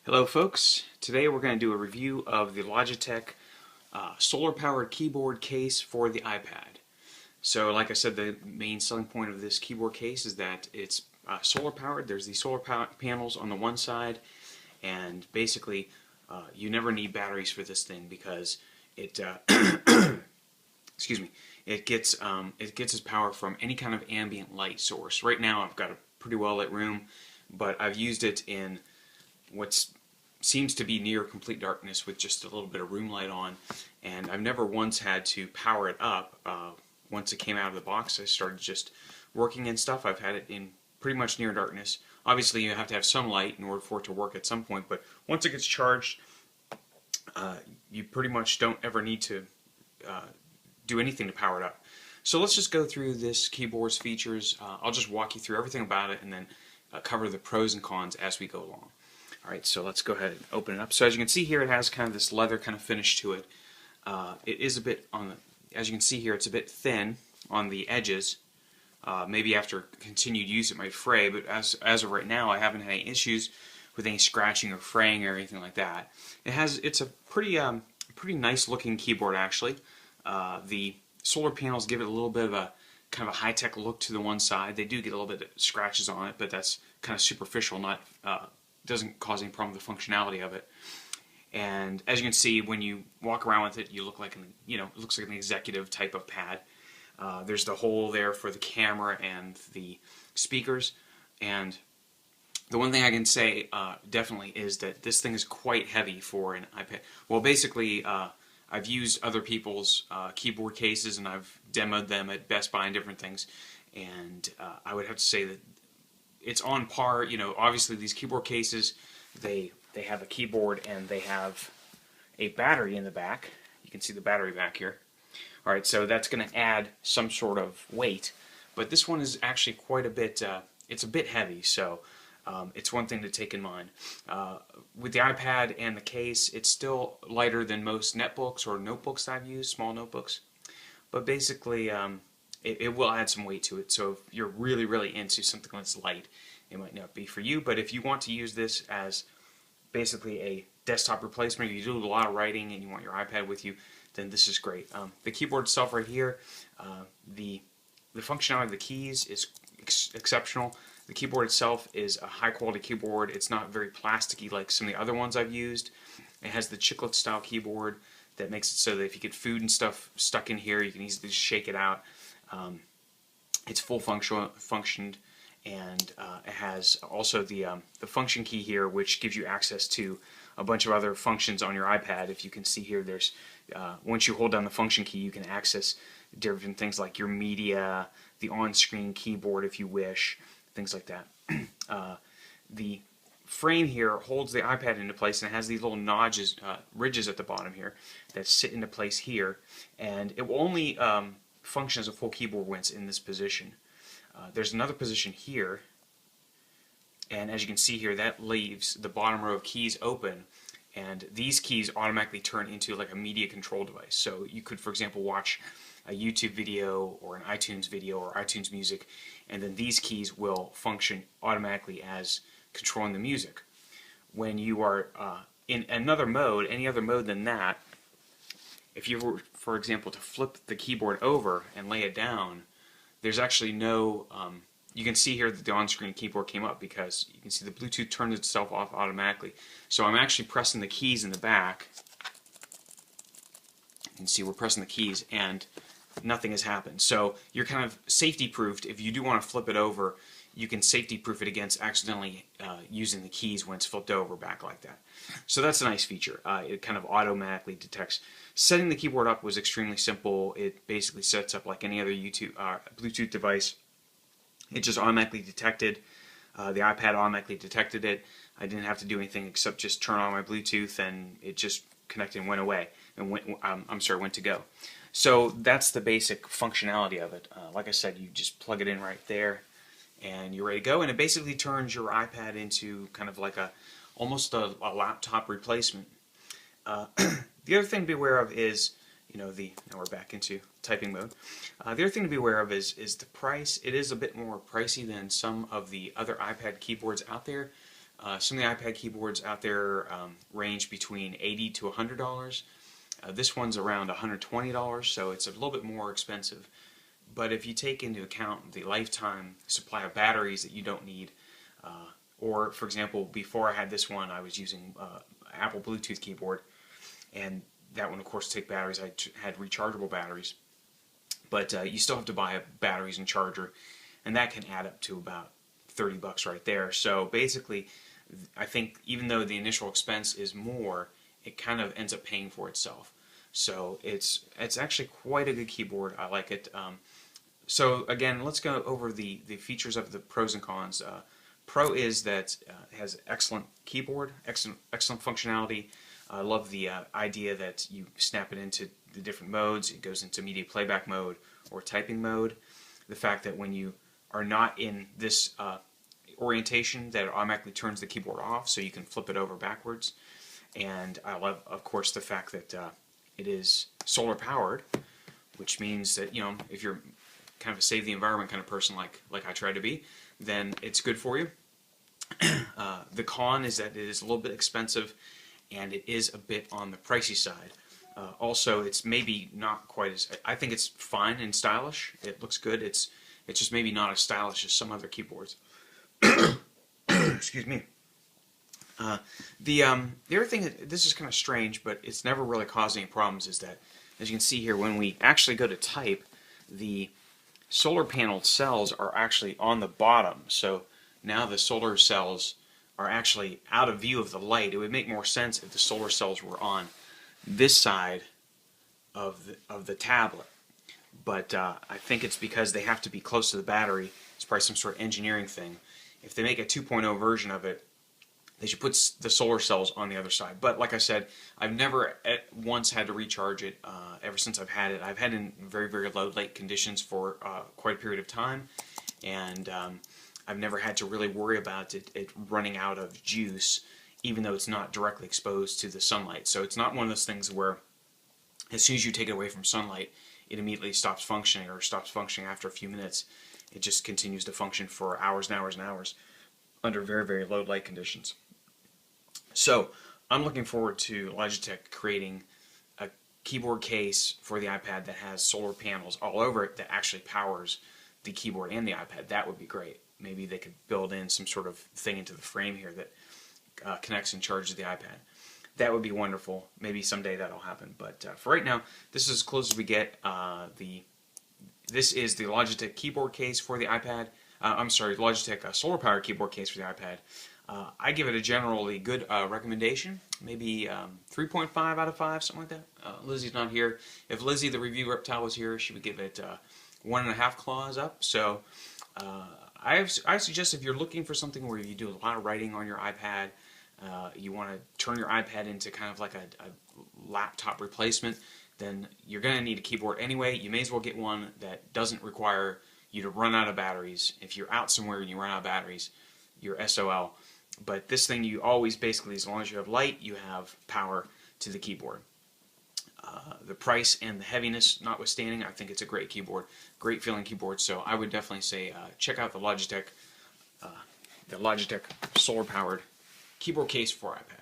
Hello folks, today we're going to do a review of the Logitech solar powered keyboard case for the iPad. So like I said, the main selling point of this keyboard case is that it's solar powered. There's these solar panels on the one side, and basically you never need batteries for this thing because it excuse me, it gets its power from any kind of ambient light source. Right now I've got a pretty well lit room, but I've used it in what's seems to be near complete darkness with just a little bit of room light on, and I've never once had to power it up. Once it came out of the box, I started just working and stuff. I've had it in pretty much near darkness. Obviously you have to have some light in order for it to work at some point, but once it gets charged, you pretty much don't ever need to do anything to power it up. So let's just go through this keyboard's features. I'll just walk you through everything about it and then cover the pros and cons as we go along. Alright, so let's go ahead and open it up. So as you can see here, it has kind of this leather kind of finish to it. It is a bit on the, as you can see here, it's a bit thin on the edges. Maybe after continued use it might fray, but as of right now I haven't had any issues with any scratching or fraying or anything like that. It's a pretty nice looking keyboard actually. The solar panels give it a little bit of a kind of a high-tech look to the one side. They do get a little bit of scratches on it, but that's kind of superficial, not doesn't cause any problem with the functionality of it. And as you can see, when you walk around with it, you look like it looks like an executive type of pad. There's the hole there for the camera and the speakers. And the one thing I can say definitely is that this thing is quite heavy for an iPad. Well, basically, I've used other people's keyboard cases and I've demoed them at Best Buy and different things, and I would have to say that it's on par. Obviously these keyboard cases, they have a keyboard and they have a battery in the back. You can see the battery back here. Alright, so that's going to add some sort of weight, but this one is actually quite a bit, it's a bit heavy, so it's one thing to take in mind. With the iPad and the case, it's still lighter than most netbooks or notebooks I've used, small notebooks, but basically it will add some weight to it. So if you're really into something that's light, it might not be for you, but if you want to use this as basically a desktop replacement, you do a lot of writing and you want your iPad with you, then this is great. The keyboard itself right here, the functionality of the keys is exceptional. The keyboard itself is a high quality keyboard. It's not very plasticky like some of the other ones I've used. It has the chiclet style keyboard that makes it so that if you get food and stuff stuck in here, you can easily just shake it out. It's full functioned, and it has also the function key here, which gives you access to a bunch of other functions on your iPad. If you can see here, there's once you hold down the function key, you can access different things like your media, the on-screen keyboard if you wish, things like that. The frame here holds the iPad into place, and it has these little notches, ridges at the bottom here that sit into place here, and it will only function as a full keyboard when it's in this position. There's another position here, and as you can see here, that leaves the bottom row of keys open, and these keys automatically turn into like a media control device. So you could, for example, watch a YouTube video or an iTunes video or iTunes music, and then these keys will function automatically as controlling the music. When you are in another mode, any other mode than that, if you were, for example, to flip the keyboard over and lay it down, there's actually no, you can see here that the on-screen keyboard came up because you can see the Bluetooth turns itself off automatically. So I'm actually pressing the keys in the back. You can see we're pressing the keys and nothing has happened. So you're kind of safety-proofed. If you do want to flip it over, you can safety-proof it against accidentally using the keys when it's flipped over back like that. So that's a nice feature. It kind of automatically detects. Setting the keyboard up was extremely simple. It basically sets up like any other Bluetooth device. It just automatically detected. The iPad automatically detected it. I didn't have to do anything except just turn on my Bluetooth, and it just connected and went away. And went to go. So that's the basic functionality of it. Like I said, you just plug it in right there, and you're ready to go. And it basically turns your iPad into kind of like almost a laptop replacement. The other thing to be aware of is, now we're back into typing mode. The other thing to be aware of is the price. It is a bit more pricey than some of the other iPad keyboards out there. Some of the iPad keyboards out there range between $80 to $100. This one's around $120, so it's a little bit more expensive. But if you take into account the lifetime supply of batteries that you don't need, or for example, before I had this one, I was using Apple Bluetooth keyboard, and that one, of course, take batteries. I had rechargeable batteries, but you still have to buy batteries and charger, and that can add up to about $30 right there. So basically, I think even though the initial expense is more, it kind of ends up paying for itself. So it's actually quite a good keyboard. I like it. So again, let's go over the features of the pros and cons. Pro is that it has excellent keyboard, excellent functionality. I love the idea that you snap it into the different modes. It goes into media playback mode or typing mode. The fact that when you are not in this orientation, that it automatically turns the keyboard off, so you can flip it over backwards. And I love, of course, the fact that it is solar powered, which means that, you know, if you're kind of a save the environment kind of person like I try to be, then it's good for you. The con is that it is a little bit expensive, and it is a bit on the pricey side. Also, it's maybe not quite as, I think it's fine and stylish. It looks good. It's just maybe not as stylish as some other keyboards. Excuse me. The other thing, this is kind of strange, but it's never really caused any problems, is that, as you can see here, when we actually go to type, the solar panel cells are actually on the bottom. So now the solar cells are actually out of view of the light. It would make more sense if the solar cells were on this side of the tablet. But I think it's because they have to be close to the battery. It's probably some sort of engineering thing. If they make a 2.0 version of it, they should put the solar cells on the other side. But like I said, I've never once had to recharge it ever since I've had it. I've had it in very, very low light conditions for quite a period of time, and I've never had to really worry about it running out of juice, even though it's not directly exposed to the sunlight. So it's not one of those things where as soon as you take it away from sunlight, it immediately stops functioning, or stops functioning after a few minutes. It just continues to function for hours and hours and hours under very, very low light conditions. So I'm looking forward to Logitech creating a keyboard case for the iPad that has solar panels all over it that actually powers the keyboard and the iPad. That would be great. Maybe they could build in some sort of thing into the frame here that connects and charges the iPad. That would be wonderful. Maybe someday that'll happen. But for right now, this is as close as we get. This is the Logitech keyboard case for the iPad. I'm sorry, Logitech solar powered keyboard case for the iPad. I give it a generally good recommendation, maybe 3.5 out of 5, something like that. Lizzie's not here. If Lizzie, the review reptile, was here, she would give it 1.5 claws up. So I suggest, if you're looking for something where you do a lot of writing on your iPad, you want to turn your iPad into kind of like a laptop replacement, then you're going to need a keyboard anyway. You may as well get one that doesn't require you to run out of batteries. If you're out somewhere and you run out of batteries, you're SOL. But this thing, you always, basically, as long as you have light, you have power to the keyboard. The price and the heaviness notwithstanding, I think it's a great keyboard, great feeling keyboard. So I would definitely say check out the Logitech solar-powered keyboard case for iPad.